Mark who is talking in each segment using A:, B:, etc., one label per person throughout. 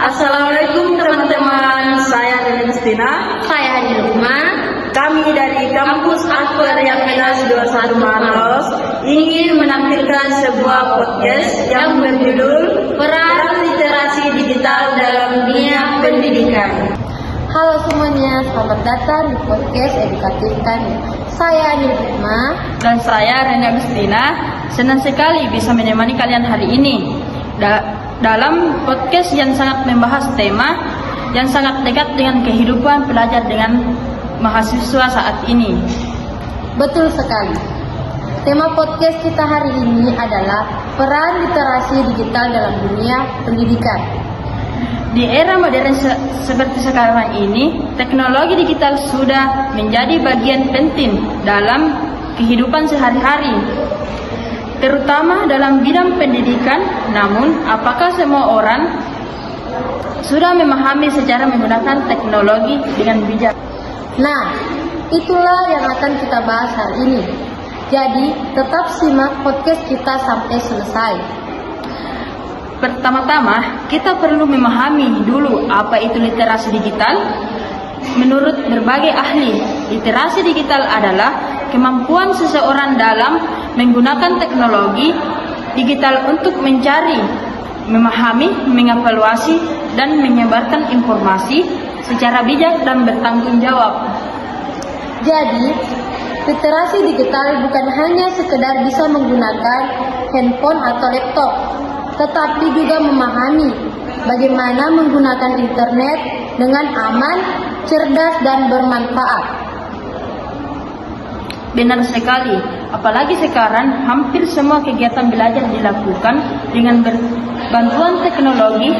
A: Assalamualaikum teman-teman, saya Deni Justina.
B: Saya Hani Lukman.
A: Kami dari Kampus Akbar yang Menas 21 Maros ingin menampilkan sebuah podcast yang berjudul Peran Literasi Digital dalam Dunia Pendidikan.
B: Halo semuanya, selamat datang di podcast edukatif kami. Saya Hani Lukman.
C: Dan saya Rena Agustina. Senang sekali bisa menemani kalian hari ini dalam podcast yang sangat membahas tema yang sangat dekat dengan kehidupan pelajar dengan mahasiswa saat ini.
B: Betul sekali. Tema podcast kita hari ini adalah peran literasi digital dalam dunia pendidikan.
C: Di era modern seperti sekarang ini, teknologi digital sudah menjadi bagian penting dalam kehidupan sehari-hari, terutama dalam bidang pendidikan. Namun, apakah semua orang sudah memahami secara menggunakan teknologi dengan bijak?
B: Nah, itulah yang akan kita bahas hari ini. Jadi, tetap simak podcast kita sampai selesai.
C: Pertama-tama, kita perlu memahami dulu apa itu literasi digital. Menurut berbagai ahli, literasi digital adalah kemampuan seseorang dalam menggunakan teknologi digital untuk mencari, memahami, mengevaluasi, dan menyebarkan informasi secara bijak dan bertanggung jawab.
B: Jadi, literasi digital bukan hanya sekedar bisa menggunakan handphone atau laptop, tetapi juga memahami bagaimana menggunakan internet dengan aman, cerdas, dan bermanfaat.
C: Benar sekali, apalagi sekarang hampir semua kegiatan belajar dilakukan dengan bantuan teknologi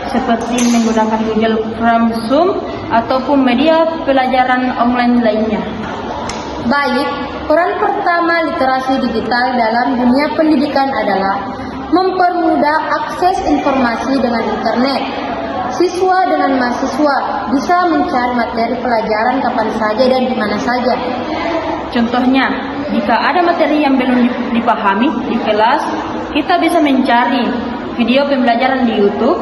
C: seperti menggunakan Google Classroom ataupun media pelajaran online lainnya.
B: Baik, peran pertama literasi digital dalam dunia pendidikan adalah mempermudah akses informasi dengan internet. Siswa dengan mahasiswa bisa mencari materi pelajaran kapan saja dan di mana saja.
C: Contohnya, jika ada materi yang belum dipahami di kelas, kita bisa mencari video pembelajaran di YouTube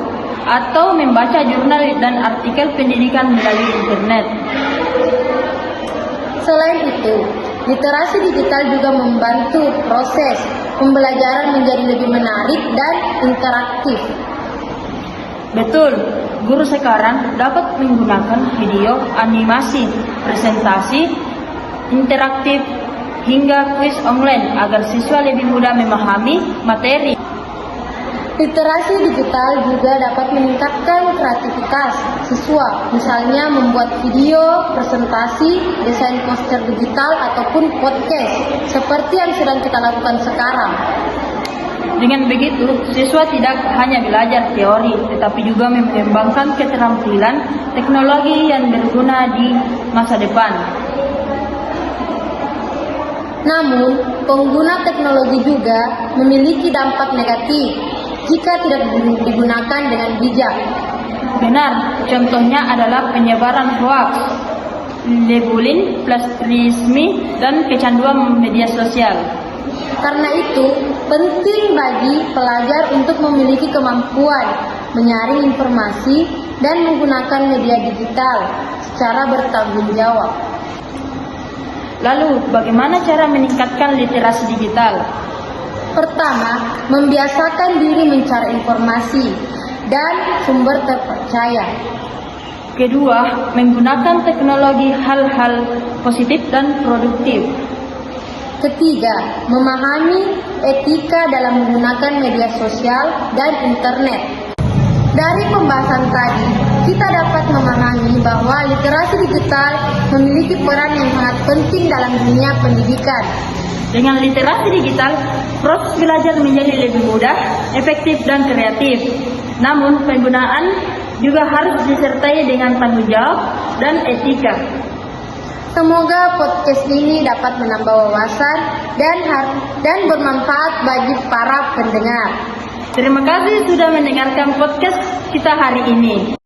C: atau membaca jurnal dan artikel pendidikan melalui internet.
B: Selain itu, literasi digital juga membantu proses pembelajaran menjadi lebih menarik dan interaktif.
C: Betul, guru sekarang dapat menggunakan video, animasi, presentasi, interaktif, hingga kuis online agar siswa lebih mudah memahami materi.
B: Literasi digital juga dapat meningkatkan kreativitas siswa, misalnya membuat video, presentasi, desain poster digital, ataupun podcast, seperti yang sedang kita lakukan sekarang.
C: Dengan begitu, siswa tidak hanya belajar teori, tetapi juga mengembangkan keterampilan teknologi yang berguna di masa depan.
B: Namun, pengguna teknologi juga memiliki dampak negatif jika tidak digunakan dengan bijak.
C: Benar, contohnya adalah penyebaran hoaks, labelling, plastisme, dan kecanduan media sosial.
B: Karena itu, penting bagi pelajar untuk memiliki kemampuan menyaring informasi dan menggunakan media digital secara bertanggung jawab.
C: Lalu, bagaimana cara meningkatkan literasi digital?
B: Pertama, membiasakan diri mencari informasi dan sumber terpercaya.
C: Kedua, menggunakan teknologi hal-hal positif dan produktif.
B: Ketiga, memahami etika dalam menggunakan media sosial dan internet. Dari pembahasan tadi, kita dapat memahami bahwa literasi digital memiliki peran yang sangat penting dalam dunia pendidikan.
C: Dengan literasi digital, proses belajar menjadi lebih mudah, efektif, dan kreatif. Namun, penggunaan juga harus disertai dengan tanggung jawab dan etika.
B: Semoga podcast ini dapat menambah wawasan dan bermanfaat bagi para pendengar.
C: Terima kasih sudah mendengarkan podcast kita hari ini.